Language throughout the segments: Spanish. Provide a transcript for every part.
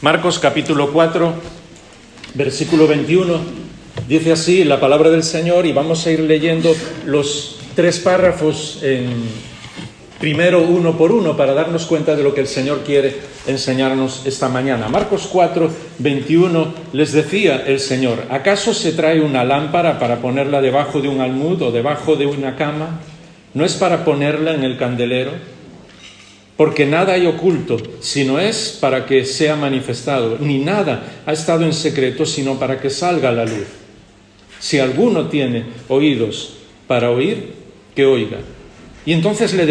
Marcos capítulo 4, versículo 21, dice así la palabra del Señor, y vamos a ir leyendo los 3 párrafos primero uno por uno para darnos cuenta de lo que el Señor quiere enseñarnos esta mañana. Marcos 4, 21, les decía el Señor: ¿acaso se trae una lámpara para ponerla debajo de un almud o debajo de una cama? ¿No es para ponerla en el candelero? Porque nada hay oculto, sino es para que sea manifestado, ni nada ha estado en secreto, sino para que salga a la luz. Si alguno tiene oídos para oír, que oiga. Y entonces les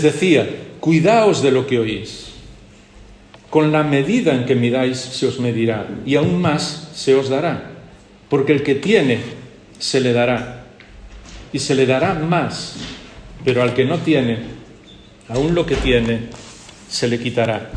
decía, cuidaos de lo que oís. Con la medida en que midáis se os medirá, y aún más se os dará. Porque el que tiene, se le dará, y se le dará más, pero al que no tiene, aún lo que tiene, se le quitará.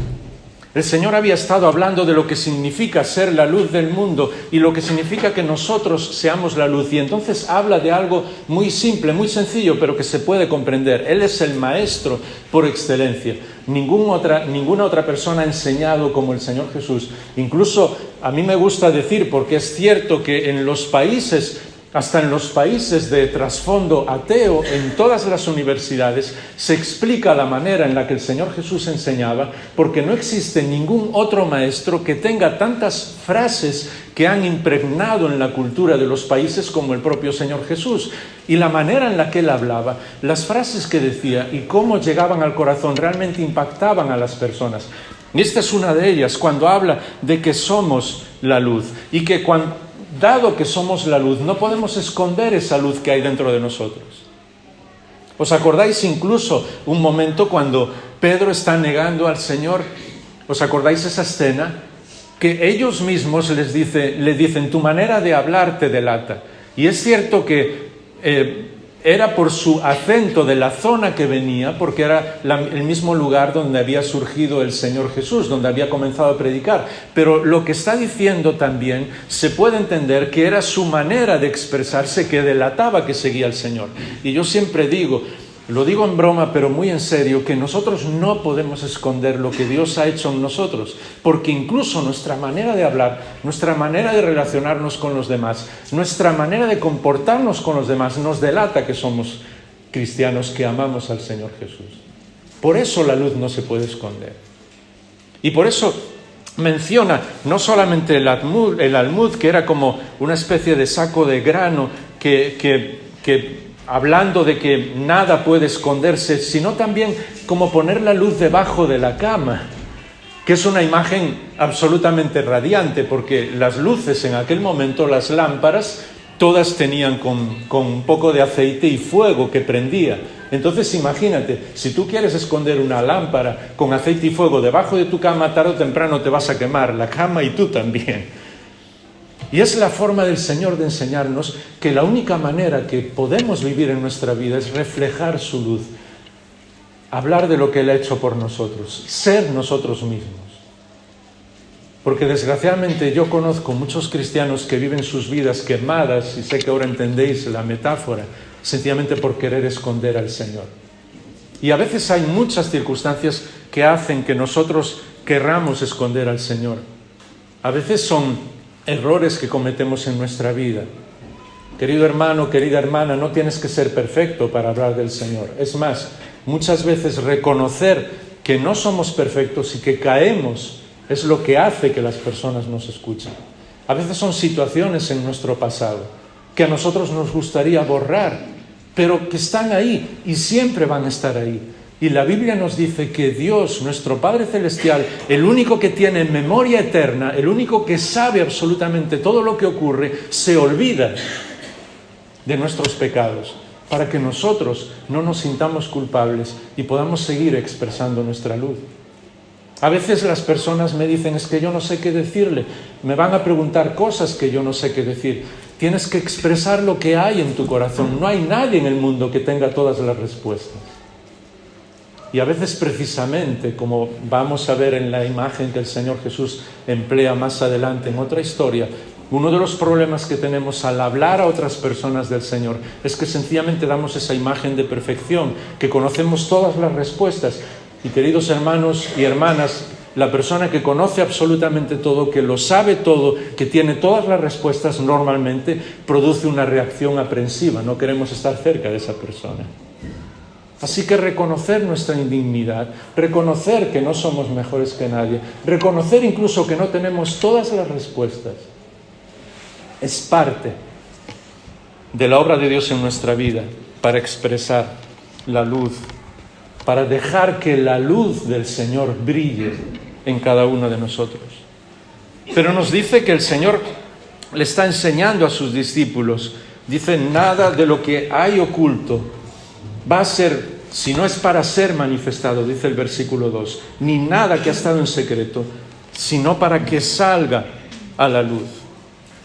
El Señor había estado hablando de lo que significa ser la luz del mundo y lo que significa que nosotros seamos la luz. Y entonces habla de algo muy simple, muy sencillo, pero que se puede comprender. Él es el maestro por excelencia. Ninguna otra persona ha enseñado como el Señor Jesús. Incluso a mí me gusta decir, porque es cierto que en los países, hasta en los países de trasfondo ateo, en todas las universidades, se explica la manera en la que el Señor Jesús enseñaba, porque no existe ningún otro maestro que tenga tantas frases que han impregnado en la cultura de los países como el propio Señor Jesús. Y la manera en la que Él hablaba, las frases que decía y cómo llegaban al corazón realmente impactaban a las personas. Y esta es una de ellas, cuando habla de que somos la luz y que dado que somos la luz, no podemos esconder esa luz que hay dentro de nosotros. ¿Os acordáis incluso un momento cuando Pedro está negando al Señor? ¿Os acordáis esa escena? Que ellos mismos le dicen, tu manera de hablar te delata. Y es cierto que era por su acento de la zona que venía, porque era el mismo lugar donde había surgido el Señor Jesús, donde había comenzado a predicar. Pero lo que está diciendo también se puede entender que era su manera de expresarse que delataba que seguía al Señor. Y yo siempre digo, lo digo en broma, pero muy en serio, que nosotros no podemos esconder lo que Dios ha hecho en nosotros, porque incluso nuestra manera de hablar, nuestra manera de relacionarnos con los demás, nuestra manera de comportarnos con los demás nos delata que somos cristianos, que amamos al Señor Jesús. Por eso la luz no se puede esconder. Y por eso menciona no solamente el almud, que era como una especie de saco de grano que hablando de que nada puede esconderse, sino también como poner la luz debajo de la cama, que es una imagen absolutamente radiante, porque las luces en aquel momento, las lámparas, todas tenían con un poco de aceite y fuego que prendía. Entonces imagínate, si tú quieres esconder una lámpara con aceite y fuego debajo de tu cama, tarde o temprano te vas a quemar la cama y tú también. Y es la forma del Señor de enseñarnos que la única manera que podemos vivir en nuestra vida es reflejar su luz, hablar de lo que Él ha hecho por nosotros, ser nosotros mismos. Porque desgraciadamente yo conozco muchos cristianos que viven sus vidas quemadas, y sé que ahora entendéis la metáfora, sencillamente por querer esconder al Señor. Y a veces hay muchas circunstancias que hacen que nosotros querramos esconder al Señor. A veces son errores que cometemos en nuestra vida. Querido hermano, querida hermana, no tienes que ser perfecto para hablar del Señor. Es más, muchas veces reconocer que no somos perfectos y que caemos es lo que hace que las personas nos escuchen. A veces son situaciones en nuestro pasado que a nosotros nos gustaría borrar, pero que están ahí y siempre van a estar ahí. Y la Biblia nos dice que Dios, nuestro Padre Celestial, el único que tiene memoria eterna, el único que sabe absolutamente todo lo que ocurre, se olvida de nuestros pecados, para que nosotros no nos sintamos culpables y podamos seguir expresando nuestra luz. A veces las personas me dicen, es que yo no sé qué decirle, me van a preguntar cosas que yo no sé qué decir. Tienes que expresar lo que hay en tu corazón. No hay nadie en el mundo que tenga todas las respuestas. Y a veces precisamente, como vamos a ver en la imagen que el Señor Jesús emplea más adelante en otra historia, uno de los problemas que tenemos al hablar a otras personas del Señor es que sencillamente damos esa imagen de perfección, que conocemos todas las respuestas. Y queridos hermanos y hermanas, la persona que conoce absolutamente todo, que lo sabe todo, que tiene todas las respuestas, normalmente produce una reacción aprensiva. No queremos estar cerca de esa persona. Así que reconocer nuestra indignidad, reconocer que no somos mejores que nadie, reconocer incluso que no tenemos todas las respuestas, es parte de la obra de Dios en nuestra vida para expresar la luz, para dejar que la luz del Señor brille en cada uno de nosotros. Pero nos dice que el Señor le está enseñando a sus discípulos, dice, nada de lo que hay oculto va a ser, si no es para ser manifestado, dice el versículo 2, ni nada que ha estado en secreto, sino para que salga a la luz.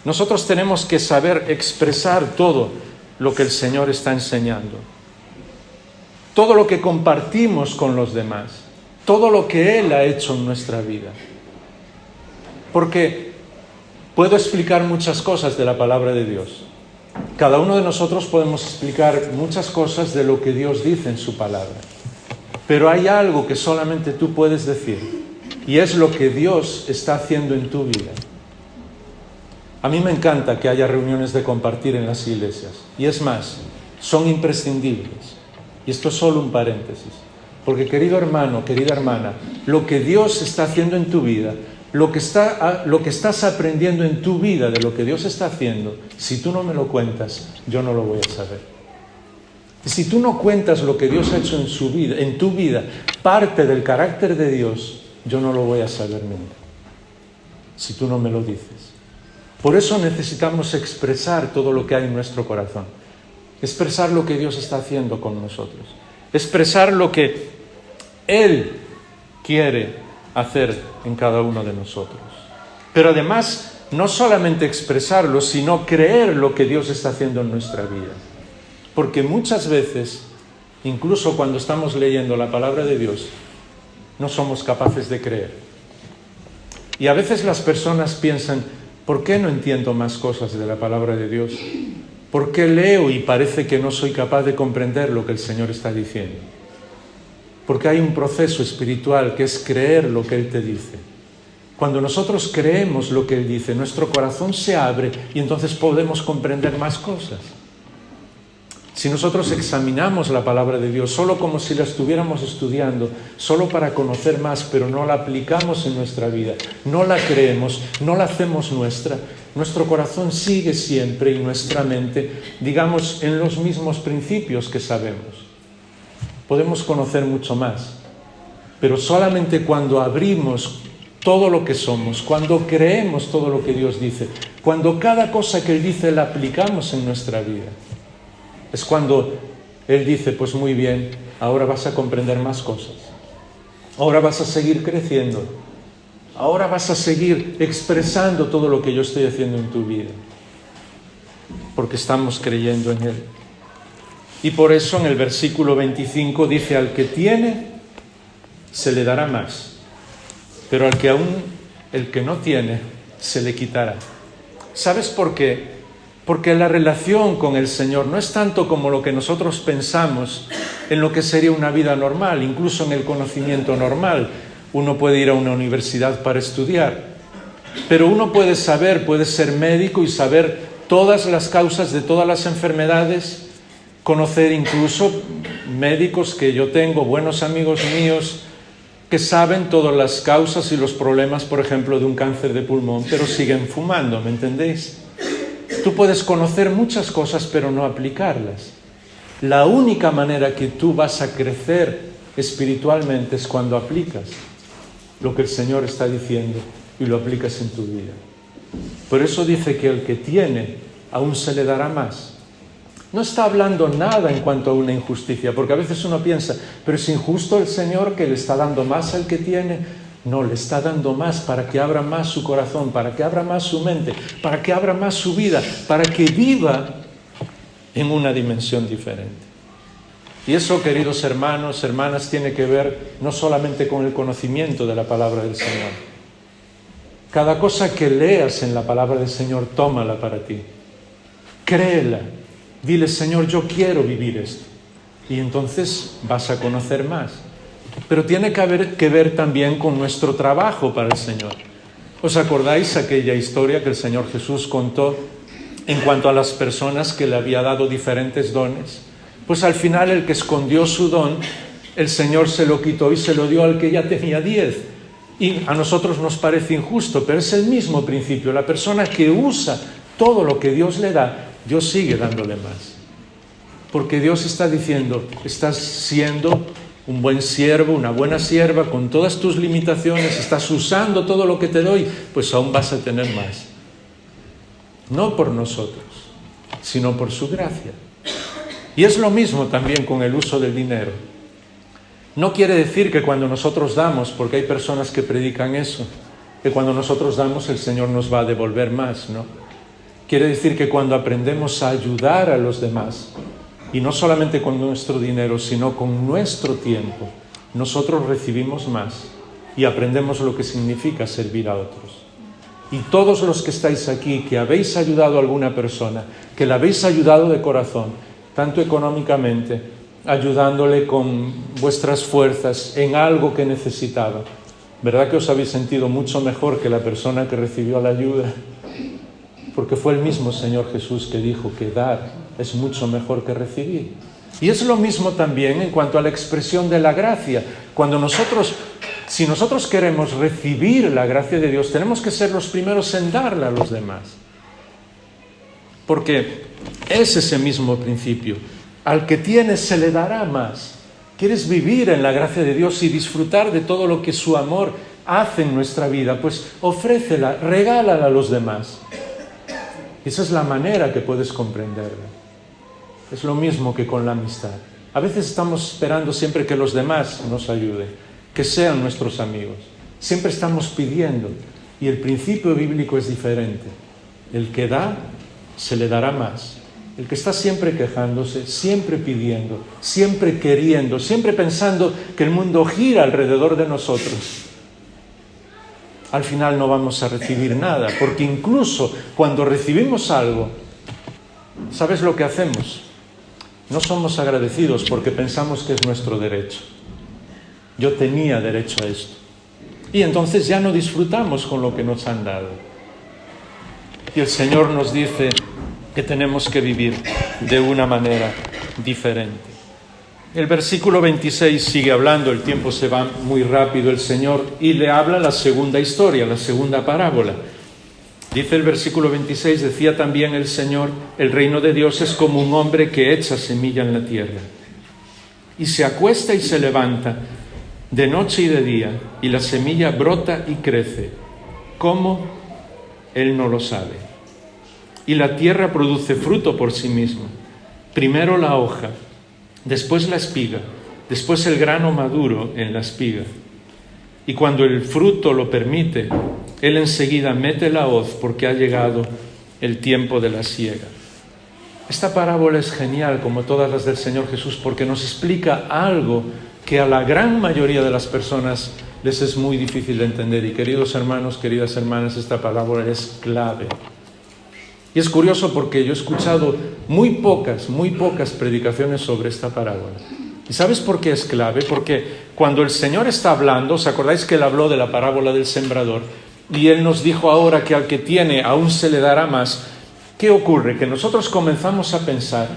Nosotros tenemos que saber expresar todo lo que el Señor está enseñando. Todo lo que compartimos con los demás, todo lo que Él ha hecho en nuestra vida. Porque puedo explicar muchas cosas de la palabra de Dios. Cada uno de nosotros podemos explicar muchas cosas de lo que Dios dice en su palabra. Pero hay algo que solamente tú puedes decir, y es lo que Dios está haciendo en tu vida. A mí me encanta que haya reuniones de compartir en las iglesias. Y es más, son imprescindibles. Y esto es solo un paréntesis. Porque, querido hermano, querida hermana, lo que Dios está haciendo en tu vida, lo que estás aprendiendo en tu vida de lo que Dios está haciendo, si tú no me lo cuentas, yo no lo voy a saber. Y si tú no cuentas lo que Dios ha hecho en tu vida, parte del carácter de Dios, yo no lo voy a saber nunca. Si tú no me lo dices. Por eso necesitamos expresar todo lo que hay en nuestro corazón. Expresar lo que Dios está haciendo con nosotros. Expresar lo que Él quiere hacer en cada uno de nosotros. Pero además, no solamente expresarlo, sino creer lo que Dios está haciendo en nuestra vida. Porque muchas veces, incluso cuando estamos leyendo la palabra de Dios, no somos capaces de creer. Y a veces las personas piensan, ¿por qué no entiendo más cosas de la palabra de Dios? ¿Por qué leo y parece que no soy capaz de comprender lo que el Señor está diciendo? Porque hay un proceso espiritual que es creer lo que Él te dice. Cuando nosotros creemos lo que Él dice, nuestro corazón se abre y entonces podemos comprender más cosas. Si nosotros examinamos la palabra de Dios solo como si la estuviéramos estudiando, solo para conocer más, pero no la aplicamos en nuestra vida, no la creemos, no la hacemos nuestra, nuestro corazón sigue siempre y nuestra mente, digamos, en los mismos principios que sabemos. Podemos conocer mucho más, pero solamente cuando abrimos todo lo que somos, cuando creemos todo lo que Dios dice, cuando cada cosa que Él dice la aplicamos en nuestra vida, es cuando Él dice, pues muy bien, ahora vas a comprender más cosas, ahora vas a seguir creciendo, ahora vas a seguir expresando todo lo que yo estoy haciendo en tu vida, porque estamos creyendo en Él. Y por eso en el versículo 25 dice, al que tiene, se le dará más, pero al que aún, el que no tiene, se le quitará. ¿Sabes por qué? Porque la relación con el Señor no es tanto como lo que nosotros pensamos en lo que sería una vida normal, incluso en el conocimiento normal. Uno puede ir a una universidad para estudiar, pero uno puede saber, puede ser médico y saber todas las causas de todas las enfermedades, conocer incluso médicos que yo tengo, buenos amigos míos, que saben todas las causas y los problemas, por ejemplo, de un cáncer de pulmón, pero siguen fumando, ¿me entendéis? Tú puedes conocer muchas cosas, pero no aplicarlas. La única manera que tú vas a crecer espiritualmente es cuando aplicas lo que el Señor está diciendo y lo aplicas en tu vida. Por eso dice que el que tiene, aún se le dará más. No está hablando nada en cuanto a una injusticia, porque a veces uno piensa, pero es injusto el Señor que le está dando más al que tiene. No, le está dando más para que abra más su corazón, para que abra más su mente, para que abra más su vida, para que viva en una dimensión diferente. Y eso, queridos hermanos, hermanas, tiene que ver no solamente con el conocimiento de la palabra del Señor. Cada cosa que leas en la palabra del Señor, tómala para ti. Créela. Dile, Señor, yo quiero vivir esto. Y entonces vas a conocer más. pero tiene que ver también con nuestro trabajo para el Señor. ¿Os acordáis aquella historia que el Señor Jesús contó en cuanto a las personas que le había dado diferentes dones? Pues al final el que escondió su don, el Señor se lo quitó y se lo dio al que ya tenía 10. Y a nosotros nos parece injusto, pero es el mismo principio. La persona que usa todo lo que Dios le da, Dios sigue dándole más. Porque Dios está diciendo, estás siendo un buen siervo, una buena sierva, con todas tus limitaciones, estás usando todo lo que te doy, pues aún vas a tener más. No por nosotros, sino por su gracia. Y es lo mismo también con el uso del dinero. No quiere decir que cuando nosotros damos, porque hay personas que predican eso, que cuando nosotros damos el Señor nos va a devolver más, ¿no? Quiere decir que cuando aprendemos a ayudar a los demás, y no solamente con nuestro dinero, sino con nuestro tiempo, nosotros recibimos más y aprendemos lo que significa servir a otros. Y todos los que estáis aquí, que habéis ayudado a alguna persona, que la habéis ayudado de corazón, tanto económicamente, ayudándole con vuestras fuerzas en algo que necesitaba, ¿verdad que os habéis sentido mucho mejor que la persona que recibió la ayuda? Porque fue el mismo Señor Jesús que dijo que dar es mucho mejor que recibir. Y es lo mismo también en cuanto a la expresión de la gracia. Si nosotros queremos recibir la gracia de Dios, tenemos que ser los primeros en darla a los demás. Porque es ese mismo principio. Al que tiene se le dará más. ¿Quieres vivir en la gracia de Dios y disfrutar de todo lo que su amor hace en nuestra vida? Pues ofrécela, regálala a los demás. Esa es la manera que puedes comprenderla. Es lo mismo que con la amistad. A veces estamos esperando siempre que los demás nos ayuden, que sean nuestros amigos. Siempre estamos pidiendo. Y el principio bíblico es diferente. El que da, se le dará más. El que está siempre quejándose, siempre pidiendo, siempre queriendo, siempre pensando que el mundo gira alrededor de nosotros, al final no vamos a recibir nada, porque incluso cuando recibimos algo, ¿sabes lo que hacemos? No somos agradecidos porque pensamos que es nuestro derecho. Yo tenía derecho a esto. Y entonces ya no disfrutamos con lo que nos han dado. Y el Señor nos dice que tenemos que vivir de una manera diferente. El versículo 26 sigue hablando, el tiempo se va muy rápido el Señor, y le habla la segunda historia, la segunda parábola. Dice el versículo 26, decía también el Señor, el reino de Dios es como un hombre que echa semilla en la tierra, y se acuesta y se levanta de noche y de día, y la semilla brota y crece. ¿Cómo? Él no lo sabe. Y la tierra produce fruto por sí misma. Primero la hoja, después la espiga, después el grano maduro en la espiga. Y cuando el fruto lo permite, él enseguida mete la hoz porque ha llegado el tiempo de la siega. Esta parábola es genial, como todas las del Señor Jesús, porque nos explica algo que a la gran mayoría de las personas les es muy difícil de entender. Y queridos hermanos, queridas hermanas, esta parábola es clave. Y es curioso porque yo he escuchado muy pocas predicaciones sobre esta parábola. ¿Y sabes por qué es clave? Porque cuando el Señor está hablando, ¿os acordáis que Él habló de la parábola del sembrador? Y Él nos dijo ahora que al que tiene aún se le dará más. ¿Qué ocurre? Que nosotros comenzamos a pensar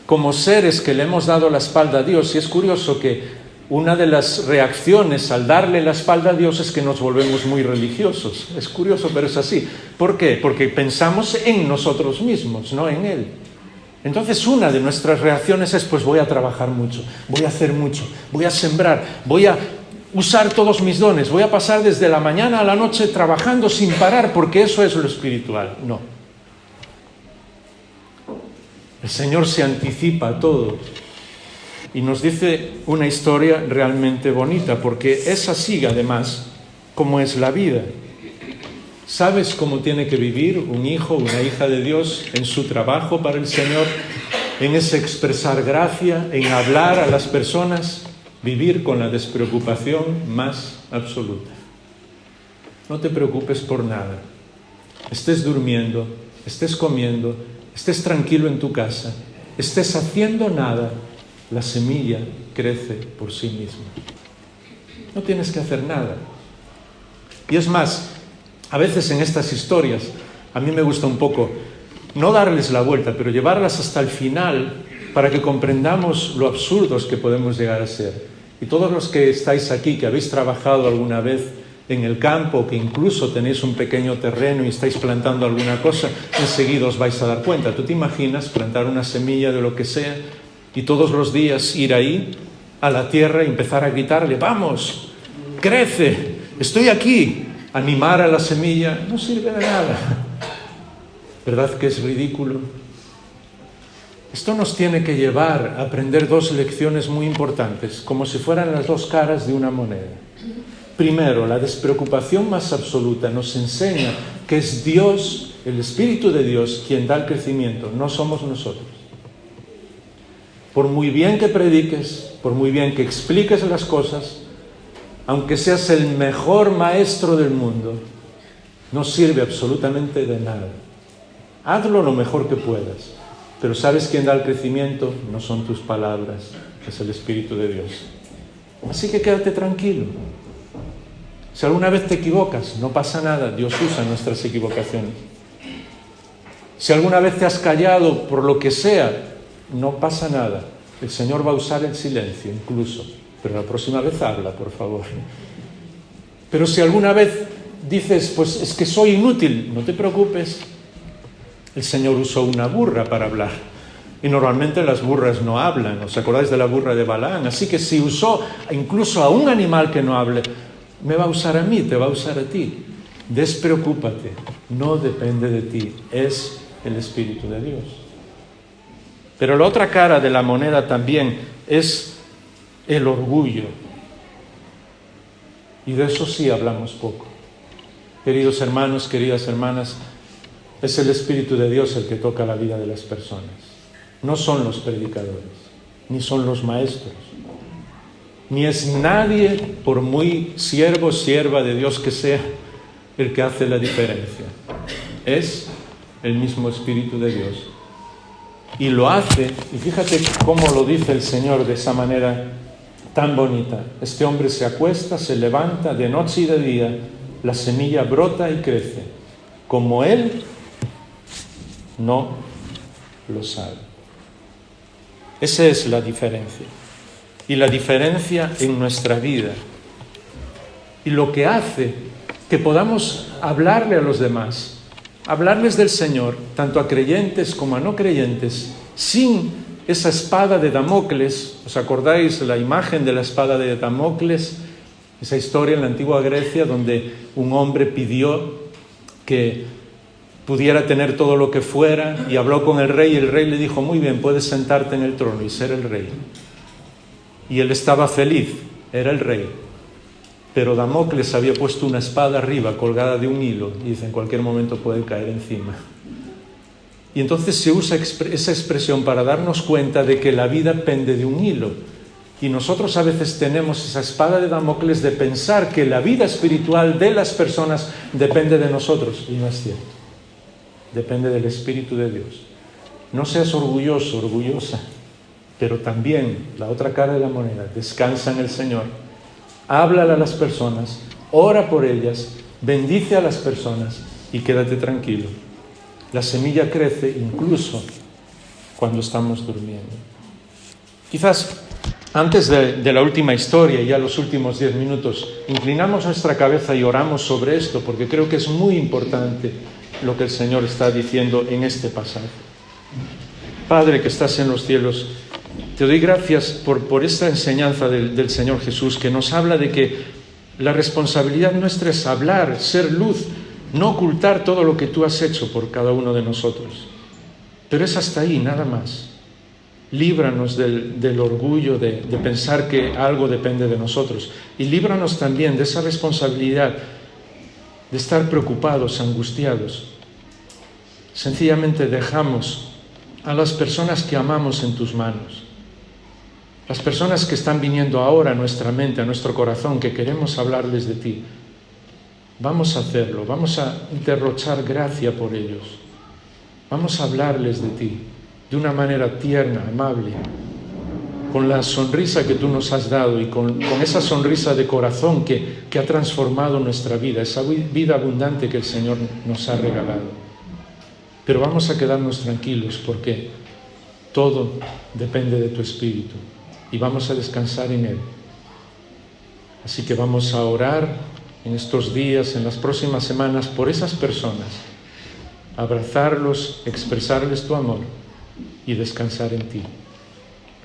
como seres que le hemos dado la espalda a Dios. Y es curioso que una de las reacciones al darle la espalda a Dios es que nos volvemos muy religiosos. Es curioso, pero es así. ¿Por qué? Porque pensamos en nosotros mismos, no en Él. Entonces una de nuestras reacciones es, pues voy a trabajar mucho, voy a hacer mucho, voy a sembrar, voy a usar todos mis dones, voy a pasar desde la mañana a la noche trabajando sin parar, porque eso es lo espiritual. No. El Señor se anticipa a todo y nos dice una historia realmente bonita, porque es así, además, como es la vida. ¿Sabes cómo tiene que vivir un hijo, una hija de Dios en su trabajo para el Señor? En ese expresar gracia, en hablar a las personas, vivir con la despreocupación más absoluta. No te preocupes por nada. Estés durmiendo, estés comiendo, estés tranquilo en tu casa, estés haciendo nada. la semilla crece por sí misma. No tienes que hacer nada. Y es más, a veces en estas historias, a mí me gusta un poco no darles la vuelta, pero llevarlas hasta el final para que comprendamos lo absurdos que podemos llegar a ser. Y todos los que estáis aquí, que habéis trabajado alguna vez en el campo, que incluso tenéis un pequeño terreno y estáis plantando alguna cosa, enseguida os vais a dar cuenta. ¿Tú te imaginas plantar una semilla de lo que sea y todos los días ir ahí a la tierra y empezar a gritarle, vamos, crece, estoy aquí? Animar a la semilla no sirve de nada. ¿Verdad que es ridículo? Esto nos tiene que llevar a aprender dos lecciones muy importantes, como si fueran las dos caras de una moneda. Primero, la despreocupación más absoluta nos enseña que es Dios, el Espíritu de Dios, quien da el crecimiento, no somos nosotros. Por muy bien que prediques, por muy bien que expliques las cosas, aunque seas el mejor maestro del mundo, no sirve absolutamente de nada. Hazlo lo mejor que puedas, pero ¿sabes quién da el crecimiento? No son tus palabras, es el Espíritu de Dios. Así que quédate tranquilo. Si alguna vez te equivocas, no pasa nada, Dios usa nuestras equivocaciones. Si alguna vez te has callado por lo que sea, no pasa nada. El Señor va a usar el silencio incluso, pero la próxima vez habla, por favor. Pero si alguna vez dices, pues es que soy inútil, no te preocupes. El Señor usó una burra para hablar. Y normalmente las burras no hablan. ¿Os acordáis de la burra de Balaam? Así que si usó incluso a un animal que no hable, me va a usar a mí, te va a usar a ti. Despreocúpate, no depende de ti, es el Espíritu de Dios. Pero la otra cara de la moneda también es el orgullo. Y de eso sí hablamos poco. Queridos hermanos, queridas hermanas, es el Espíritu de Dios el que toca la vida de las personas. No son los predicadores, ni son los maestros, ni es nadie, por muy siervo o sierva de Dios que sea, el que hace la diferencia. Es el mismo Espíritu de Dios. Y lo hace, y fíjate cómo lo dice el Señor de esa manera tan bonita. Este hombre se acuesta, se levanta de noche y de día, la semilla brota y crece, como él no lo sabe. Esa es la diferencia. Y la diferencia en nuestra vida. Y lo que hace que podamos hablarle a los demás, hablarles del Señor, tanto a creyentes como a no creyentes, sin esa espada de Damocles. ¿Os acordáis la imagen de la espada de Damocles? Esa historia en la antigua Grecia donde un hombre pidió que pudiera tener todo lo que fuera y habló con el rey y el rey le dijo, muy bien, puedes sentarte en el trono y ser el rey. Y él estaba feliz, era el rey. Pero Damocles había puesto una espada arriba, colgada de un hilo, y dice, en cualquier momento puede caer encima. Y entonces se usa esa expresión para darnos cuenta de que la vida pende de un hilo. Y nosotros a veces tenemos esa espada de Damocles de pensar que la vida espiritual de las personas depende de nosotros. Y no es cierto. Depende del Espíritu de Dios. No seas orgulloso, orgullosa. Pero también, la otra cara de la moneda, descansa en el Señor. Háblale a las personas, ora por ellas, bendice a las personas y quédate tranquilo. La semilla crece incluso cuando estamos durmiendo. Quizás antes de la última historia, ya los últimos 10 minutos, inclinamos nuestra cabeza y oramos sobre esto, porque creo que es muy importante lo que el Señor está diciendo en este pasaje. Padre que estás en los cielos, te doy gracias por esta enseñanza del Señor Jesús, que nos habla de que la responsabilidad nuestra es hablar, ser luz, no ocultar todo lo que tú has hecho por cada uno de nosotros. Pero es hasta ahí, nada más. Líbranos del orgullo de pensar que algo depende de nosotros. Y líbranos también de esa responsabilidad de estar preocupados, angustiados. Sencillamente dejamos a las personas que amamos en tus manos. Las personas que están viniendo ahora a nuestra mente, a nuestro corazón, que queremos hablarles de ti. Vamos a hacerlo, vamos a derrochar gracia por ellos. Vamos a hablarles de ti de una manera tierna, amable. con la sonrisa que tú nos has dado y con esa sonrisa de corazón que ha transformado nuestra vida, esa vida abundante que el Señor nos ha regalado. Pero vamos a quedarnos tranquilos porque todo depende de tu Espíritu y vamos a descansar en Él. Así que vamos a orar en estos días, en las próximas semanas, por esas personas, abrazarlos, expresarles tu amor y descansar en ti.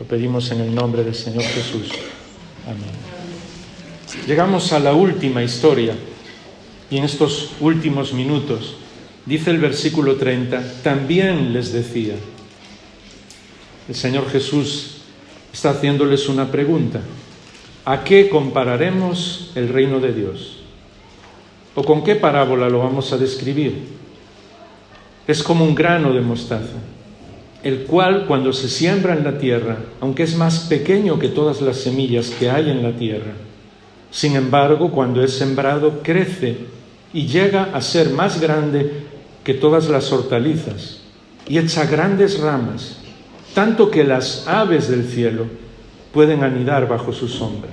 Lo pedimos en el nombre del Señor Jesús. Amén. Llegamos a la última historia y en estos últimos minutos dice el versículo 30, también les decía. El Señor Jesús está haciéndoles una pregunta. ¿A qué compararemos el reino de Dios? ¿O con qué parábola lo vamos a describir? Es como un grano de mostaza, el cual cuando se siembra en la tierra, aunque es más pequeño que todas las semillas que hay en la tierra, sin embargo, cuando es sembrado, crece y llega a ser más grande que todas las hortalizas y echa grandes ramas, tanto que las aves del cielo pueden anidar bajo su sombra.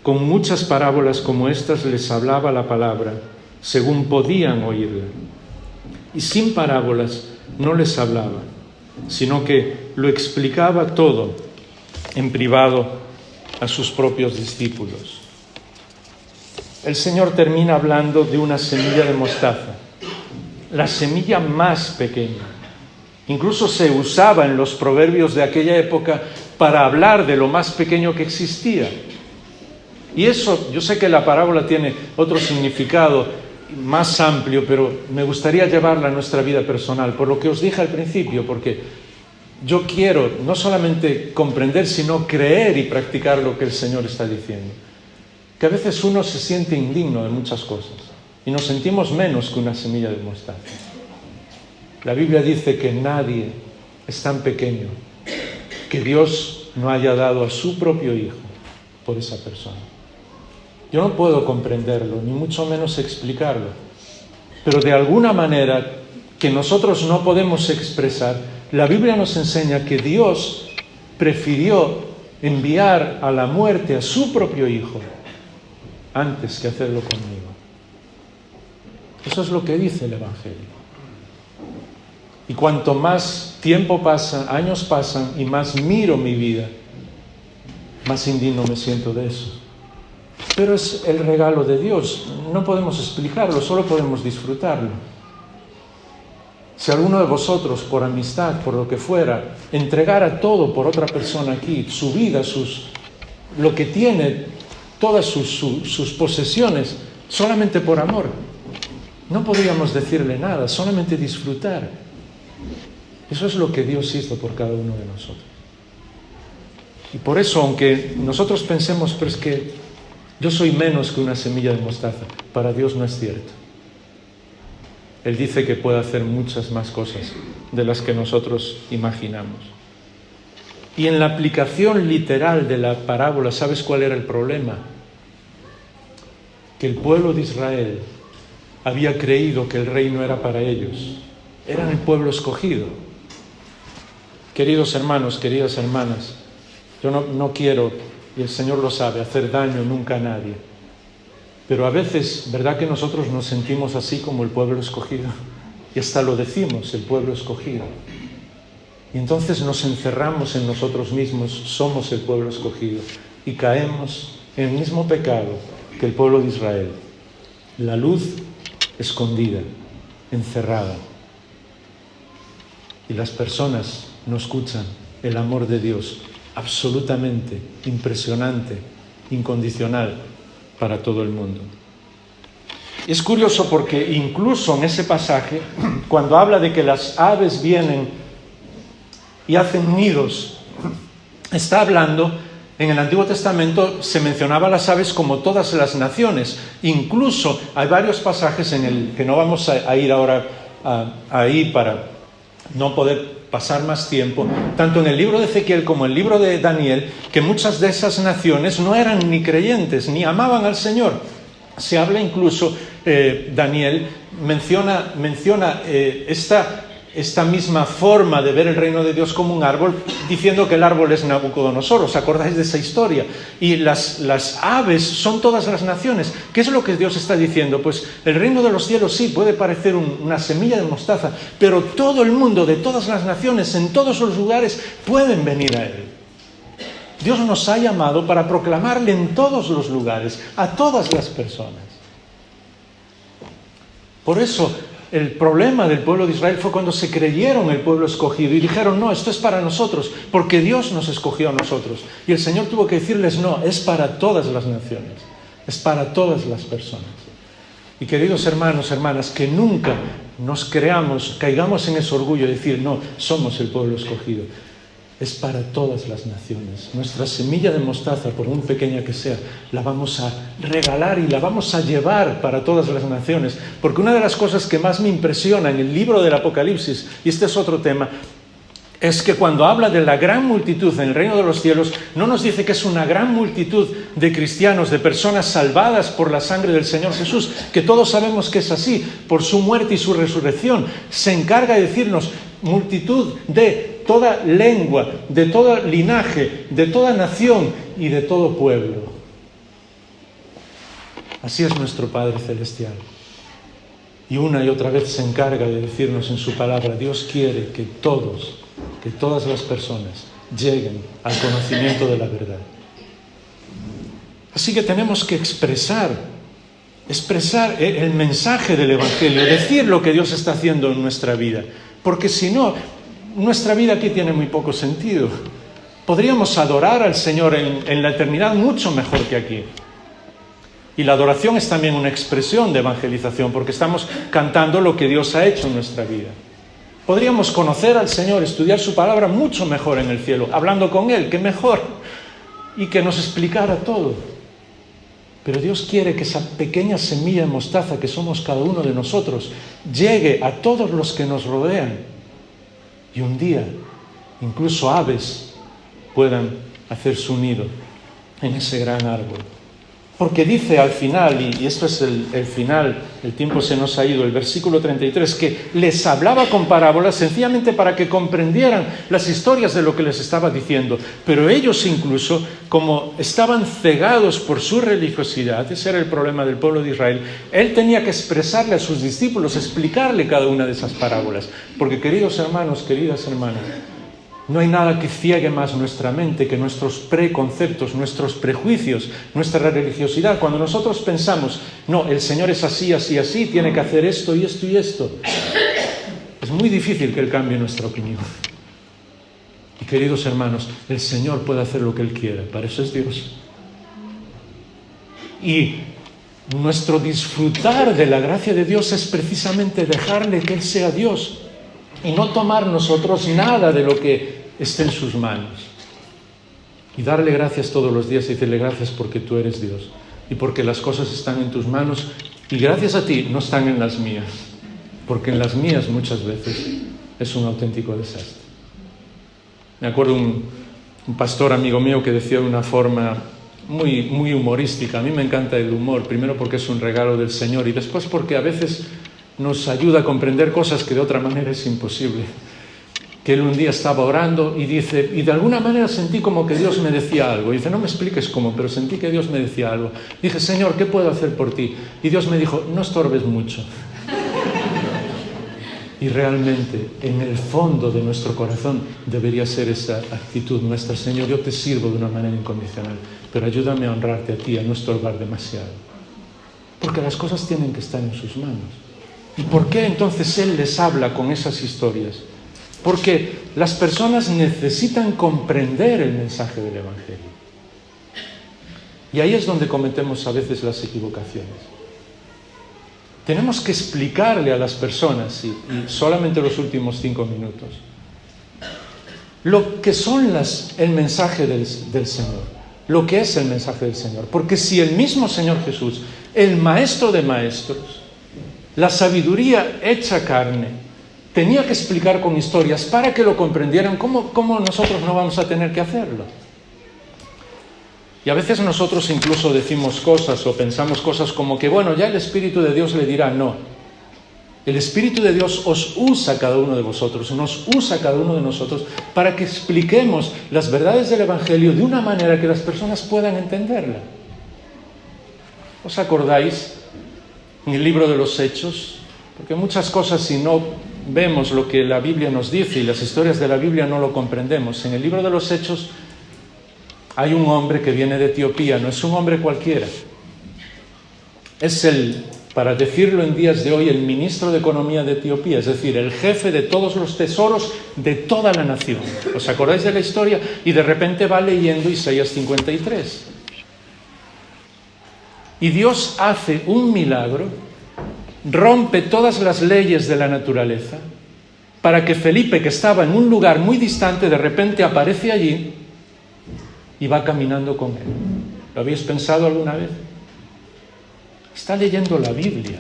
Con muchas parábolas como estas les hablaba la palabra, según podían oírla. Y sin parábolas no les hablaba, sino que lo explicaba todo en privado a sus propios discípulos. El Señor termina hablando de una semilla de mostaza, la semilla más pequeña. Incluso se usaba en los proverbios de aquella época para hablar de lo más pequeño que existía. Y eso, yo sé que la parábola tiene otro significado más amplio, pero me gustaría llevarla a nuestra vida personal, por lo que os dije al principio, porque yo quiero no solamente comprender, sino creer y practicar lo que el Señor está diciendo. Que a veces uno se siente indigno de muchas cosas y nos sentimos menos que una semilla de mostaza. La Biblia dice que nadie es tan pequeño que Dios no haya dado a su propio Hijo por esa persona. Yo no puedo comprenderlo, ni mucho menos explicarlo, pero de alguna manera que nosotros no podemos expresar, la Biblia nos enseña que Dios prefirió enviar a la muerte a su propio Hijo antes que hacerlo conmigo. Eso es lo que dice el Evangelio. Y cuanto más tiempo pasa, años pasan y más miro mi vida, más indigno me siento de eso. Pero es el regalo de Dios, no podemos explicarlo, solo podemos disfrutarlo. Si alguno de vosotros, por amistad, por lo que fuera, entregara todo por otra persona aquí, su vida, lo que tiene, todas sus posesiones, solamente por amor, no podríamos decirle nada, solamente disfrutar. Eso es lo que Dios hizo por cada uno de nosotros. Y por eso, aunque nosotros pensemos, pero es que yo soy menos que una semilla de mostaza, para Dios no es cierto. Él dice que puede hacer muchas más cosas de las que nosotros imaginamos. Y en la aplicación literal de la parábola, ¿sabes cuál era el problema? Que el pueblo de Israel había creído que el reino era para ellos. Eran el pueblo escogido. Queridos hermanos, queridas hermanas, yo no quiero, y el Señor lo sabe, hacer daño nunca a nadie. Pero a veces, ¿verdad que nosotros nos sentimos así como el pueblo escogido? Y hasta lo decimos, el pueblo escogido. Y entonces nos encerramos en nosotros mismos, somos el pueblo escogido. Y caemos en el mismo pecado que el pueblo de Israel. La luz escondida, encerrada. Y las personas no escuchan el amor de Dios, absolutamente impresionante, incondicional para todo el mundo. Es curioso porque incluso en ese pasaje, cuando habla de que las aves vienen y hacen nidos, está hablando, en el Antiguo Testamento se mencionaba a las aves como todas las naciones. Incluso hay varios pasajes en el que no vamos a ir ahora ahí para no poder pasar más tiempo, tanto en el libro de Ezequiel como en el libro de Daniel, que muchas de esas naciones no eran ni creyentes, ni amaban al Señor. Se habla incluso, Daniel menciona esta esta misma forma de ver el reino de Dios como un árbol, diciendo que el árbol es Nabucodonosor. ¿Os acordáis de esa historia? Y las aves son todas las naciones. ¿Qué es lo que Dios está diciendo? Pues el reino de los cielos sí puede parecer una semilla de mostaza, pero todo el mundo, de todas las naciones, en todos los lugares, pueden venir a él. Dios nos ha llamado para proclamarle en todos los lugares, a todas las personas. Por eso, el problema del pueblo de Israel fue cuando se creyeron el pueblo escogido y dijeron, no, esto es para nosotros, porque Dios nos escogió a nosotros. Y el Señor tuvo que decirles, no, es para todas las naciones, es para todas las personas. Y queridos hermanos, hermanas, que nunca nos caigamos en ese orgullo de decir, no, somos el pueblo escogido. Es para todas las naciones. Nuestra semilla de mostaza, por muy pequeña que sea, la vamos a regalar y la vamos a llevar para todas las naciones. Porque una de las cosas que más me impresiona en el libro del Apocalipsis, y este es otro tema, es que cuando habla de la gran multitud en el reino de los cielos, no nos dice que es una gran multitud de cristianos, de personas salvadas por la sangre del Señor Jesús, que todos sabemos que es así, por su muerte y su resurrección. Se encarga de decirnos multitud de toda lengua, de todo linaje, de toda nación y de todo pueblo. Así es nuestro Padre Celestial. Y una y otra vez se encarga de decirnos en su palabra, Dios quiere que todas las personas lleguen al conocimiento de la verdad. Así que tenemos que expresar el mensaje del Evangelio, decir lo que Dios está haciendo en nuestra vida. Porque si no, nuestra vida aquí tiene muy poco sentido. Podríamos adorar al Señor en la eternidad mucho mejor que aquí. Y la adoración es también una expresión de evangelización, porque estamos cantando lo que Dios ha hecho en nuestra vida. Podríamos conocer al Señor, estudiar su palabra mucho mejor en el cielo, hablando con Él, que mejor, y que nos explicara todo. Pero Dios quiere que esa pequeña semilla de mostaza que somos cada uno de nosotros llegue a todos los que nos rodean. Y un día, incluso aves puedan hacer su nido en ese gran árbol. Porque dice al final, y esto es el final, el tiempo se nos ha ido, el versículo 33, que les hablaba con parábolas sencillamente para que comprendieran las historias de lo que les estaba diciendo. Pero ellos incluso, como estaban cegados por su religiosidad, ese era el problema del pueblo de Israel, él tenía que expresarle a sus discípulos, explicarle cada una de esas parábolas. Porque queridos hermanos, queridas hermanas, no hay nada que ciegue más nuestra mente que nuestros preconceptos, nuestros prejuicios, nuestra religiosidad. Cuando nosotros pensamos, no, el Señor es así, así, así, tiene que hacer esto y esto y esto, es muy difícil que Él cambie nuestra opinión. Y queridos hermanos, el Señor puede hacer lo que Él quiera, para eso es Dios. Y nuestro disfrutar de la gracia de Dios es precisamente dejarle que Él sea Dios y no tomar nosotros nada de lo que esté en sus manos. Y darle gracias todos los días y decirle gracias porque tú eres Dios y porque las cosas están en tus manos y gracias a ti no están en las mías, porque en las mías muchas veces es un auténtico desastre. Me acuerdo un pastor amigo mío que decía de una forma muy, muy humorística. A mí me encanta el humor, primero porque es un regalo del Señor y después porque a veces nos ayuda a comprender cosas que de otra manera es imposible. Que él un día estaba orando y dice, y de alguna manera sentí como que Dios me decía algo. Y dice, no me expliques cómo, pero sentí que Dios me decía algo. Dije, Señor, ¿qué puedo hacer por ti? Y Dios me dijo, no estorbes mucho. Y realmente, en el fondo de nuestro corazón debería ser esa actitud nuestra. Señor, yo te sirvo de una manera incondicional, pero ayúdame a honrarte a ti, a no estorbar demasiado. Porque las cosas tienen que estar en sus manos. ¿Y por qué entonces Él les habla con esas historias? Porque las personas necesitan comprender el mensaje del Evangelio. Y ahí es donde cometemos a veces las equivocaciones. Tenemos que explicarle a las personas, y solamente los últimos 5 minutos, lo que son el mensaje del Señor, lo que es el mensaje del Señor. Porque si el mismo Señor Jesús, el Maestro de Maestros, la sabiduría hecha carne, tenía que explicar con historias para que lo comprendieran, ¿cómo nosotros no vamos a tener que hacerlo? Y a veces nosotros incluso decimos cosas o pensamos cosas como que, bueno, ya el Espíritu de Dios le dirá no. El Espíritu de Dios os usa a cada uno de vosotros, nos usa a cada uno de nosotros para que expliquemos las verdades del Evangelio de una manera que las personas puedan entenderla. ¿Os acordáis en el libro de los Hechos? Porque muchas cosas, si no vemos lo que la Biblia nos dice y las historias de la Biblia, no lo comprendemos. En el libro de los Hechos hay un hombre que viene de Etiopía, no es un hombre cualquiera. Es para decirlo en días de hoy, el ministro de Economía de Etiopía, es decir, el jefe de todos los tesoros de toda la nación. ¿Os acordáis de la historia? Y de repente va leyendo Isaías 53. Y Dios hace un milagro, rompe todas las leyes de la naturaleza, para que Felipe, que estaba en un lugar muy distante, de repente aparece allí y va caminando con él. ¿Lo habéis pensado alguna vez? Está leyendo la Biblia,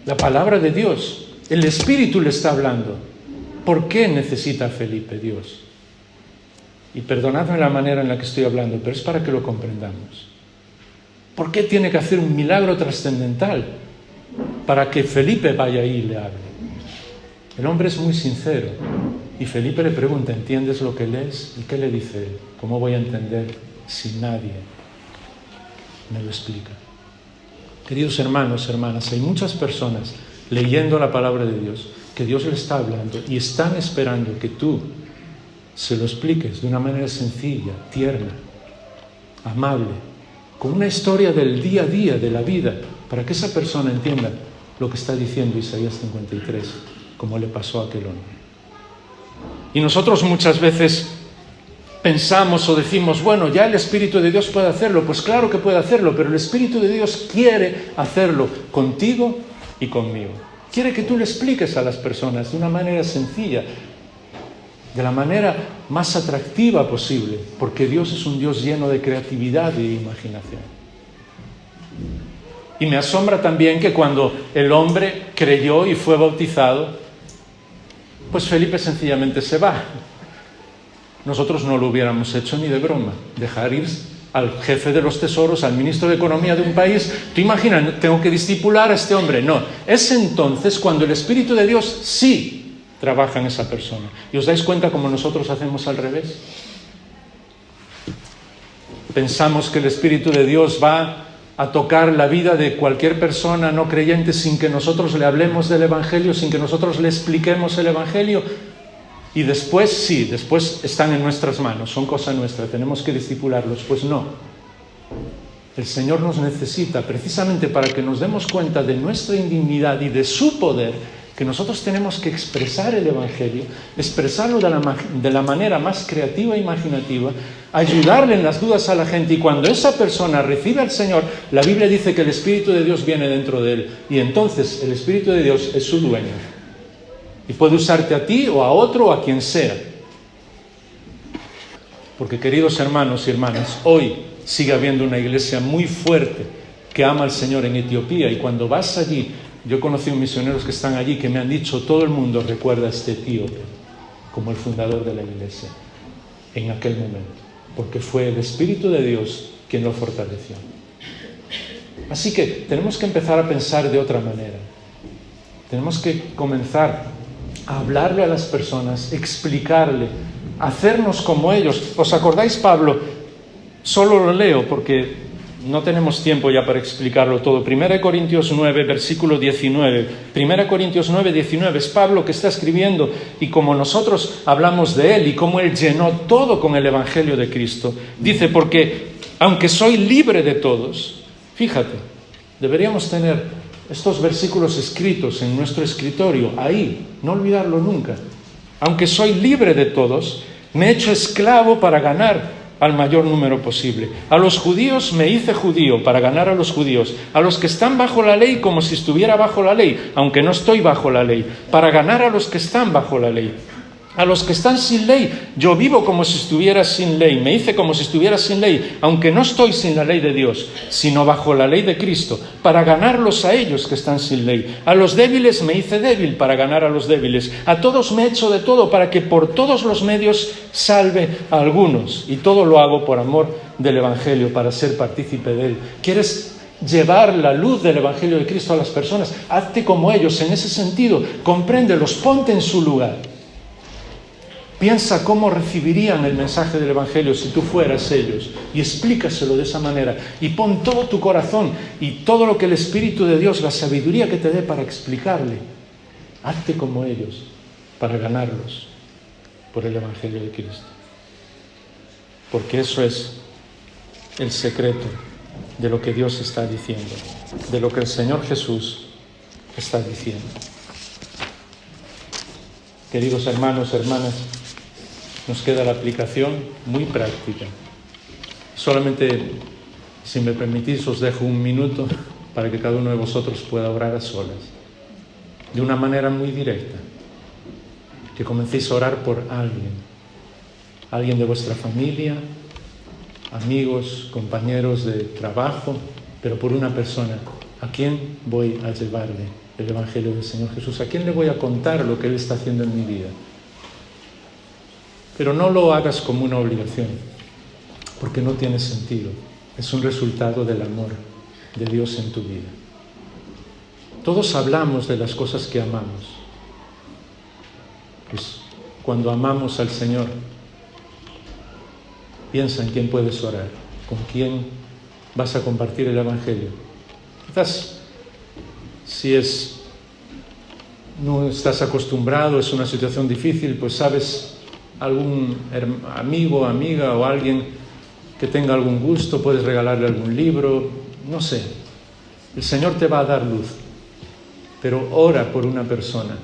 la palabra de Dios. El Espíritu le está hablando. ¿Por qué necesita Felipe Dios? Y perdonadme la manera en la que estoy hablando, pero es para que lo comprendamos. ¿Por qué tiene que hacer un milagro trascendental para que Felipe vaya ahí y le hable? El hombre es muy sincero y Felipe le pregunta, ¿entiendes lo que lees? ¿Y qué le dice él? ¿Cómo voy a entender si nadie me lo explica? Queridos hermanos, hermanas, hay muchas personas leyendo la palabra de Dios que Dios le está hablando y están esperando que tú se lo expliques de una manera sencilla, tierna, amable, con una historia del día a día, de la vida, para que esa persona entienda lo que está diciendo Isaías 53, como le pasó a aquel hombre. Y nosotros muchas veces pensamos o decimos, bueno, ya el Espíritu de Dios puede hacerlo. Pues claro que puede hacerlo, pero el Espíritu de Dios quiere hacerlo contigo y conmigo. Quiere que tú le expliques a las personas de una manera sencilla, de la manera más atractiva posible, porque Dios es un Dios lleno de creatividad y imaginación. Y me asombra también que cuando el hombre creyó y fue bautizado, pues Felipe sencillamente se va. Nosotros no lo hubiéramos hecho ni de broma, dejar ir al jefe de los tesoros, al ministro de Economía de un país. Tú imaginas, tengo que discipular a este hombre. No, es entonces cuando el Espíritu de Dios sí trabaja en esa persona. ¿Y os dais cuenta cómo nosotros hacemos al revés? Pensamos que el Espíritu de Dios va a tocar la vida de cualquier persona no creyente sin que nosotros le hablemos del Evangelio, sin que nosotros le expliquemos el Evangelio. Y después, sí, después están en nuestras manos, son cosa nuestra, tenemos que discipularlos. Pues no. El Señor nos necesita precisamente para que nos demos cuenta de nuestra indignidad y de su poder, que nosotros tenemos que expresar el Evangelio, expresarlo de la manera más creativa e imaginativa, ayudarle en las dudas a la gente. Y cuando esa persona recibe al Señor, la Biblia dice que el Espíritu de Dios viene dentro de él. Y entonces el Espíritu de Dios es su dueño. Y puede usarte a ti o a otro o a quien sea. Porque, queridos hermanos y hermanas, hoy sigue habiendo una iglesia muy fuerte que ama al Señor en Etiopía. Y cuando vas allí, yo conocí a misioneros que están allí que me han dicho, todo el mundo recuerda a este etíope como el fundador de la iglesia en aquel momento, porque fue el Espíritu de Dios quien lo fortaleció. Así que tenemos que empezar a pensar de otra manera. Tenemos que comenzar a hablarle a las personas, explicarle, hacernos como ellos. ¿Os acordáis, Pablo? Solo lo leo porque no tenemos tiempo ya para explicarlo todo. 1 Corintios 9, versículo 19. 1 Corintios 9, 19. Es Pablo que está escribiendo, y como nosotros hablamos de él y cómo él llenó todo con el Evangelio de Cristo, dice, porque aunque soy libre de todos, fíjate, deberíamos tener estos versículos escritos en nuestro escritorio, ahí, no olvidarlo nunca. Aunque soy libre de todos, me he hecho esclavo para ganar al mayor número posible. A los judíos me hice judío para ganar a los judíos. A los que están bajo la ley como si estuviera bajo la ley, aunque no estoy bajo la ley, para ganar a los que están bajo la ley. A los que están sin ley, yo vivo como si estuviera sin ley, me hice como si estuviera sin ley, aunque no estoy sin la ley de Dios, sino bajo la ley de Cristo, para ganarlos a ellos que están sin ley. A los débiles me hice débil para ganar a los débiles. A todos me he hecho de todo para que por todos los medios salve a algunos. Y todo lo hago por amor del Evangelio, para ser partícipe de él. ¿Quieres llevar la luz del Evangelio de Cristo a las personas. Hazte como ellos en ese sentido. Compréndelos, ponte en su lugar. Piensa cómo recibirían el mensaje del Evangelio si tú fueras ellos, y explícaselo de esa manera. Y pon todo tu corazón y todo lo que el Espíritu de Dios, la sabiduría que te dé para explicarle. Hazte como ellos para ganarlos por el Evangelio de Cristo. Porque eso es el secreto de lo que Dios está diciendo, de lo que el Señor Jesús está diciendo. Queridos hermanos, hermanas, nos queda la aplicación muy práctica. Solamente, si me permitís, os dejo un minuto para que cada uno de vosotros pueda orar a solas, de una manera muy directa. Que comencéis a orar por alguien de vuestra familia, amigos, compañeros de trabajo, pero por una persona. ¿A quién voy a llevarle el Evangelio del Señor Jesús? ¿A quién le voy a contar lo que Él está haciendo en mi vida? Pero no lo hagas como una obligación, porque no tiene sentido. Es un resultado del amor de Dios en tu vida. Todos hablamos de las cosas que amamos. Pues cuando amamos al Señor, piensa en quién puedes orar, con quién vas a compartir el Evangelio. Quizás, si no estás acostumbrado, es una situación difícil, pues sabes algún amigo, amiga o alguien que tenga algún gusto, puedes regalarle algún libro, no sé. El Señor te va a dar luz, pero ora por una persona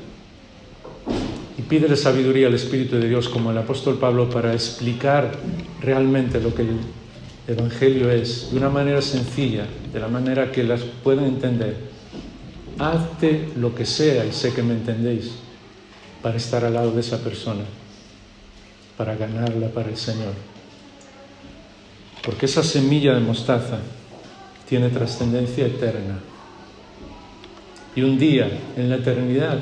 y pídele sabiduría al Espíritu de Dios, como el apóstol Pablo, para explicar realmente lo que el Evangelio es, de una manera sencilla, de la manera que las puedan entender. Hazte lo que sea, y sé que me entendéis, para estar al lado de esa persona, para ganarla para el Señor. Porque esa semilla de mostaza tiene trascendencia eterna. Y un día, en la eternidad,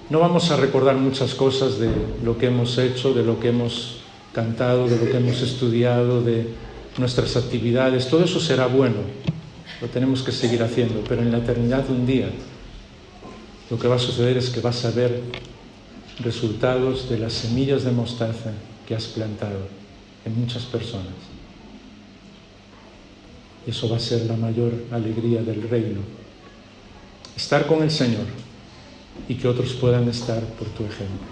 no vamos a recordar muchas cosas de lo que hemos hecho, de lo que hemos cantado, de lo que hemos estudiado, de nuestras actividades. Todo eso será bueno, lo tenemos que seguir haciendo, pero en la eternidad un día lo que va a suceder es que vas a ver resultados de las semillas de mostaza que has plantado en muchas personas. Y eso va a ser la mayor alegría del reino. Estar con el Señor y que otros puedan estar por tu ejemplo.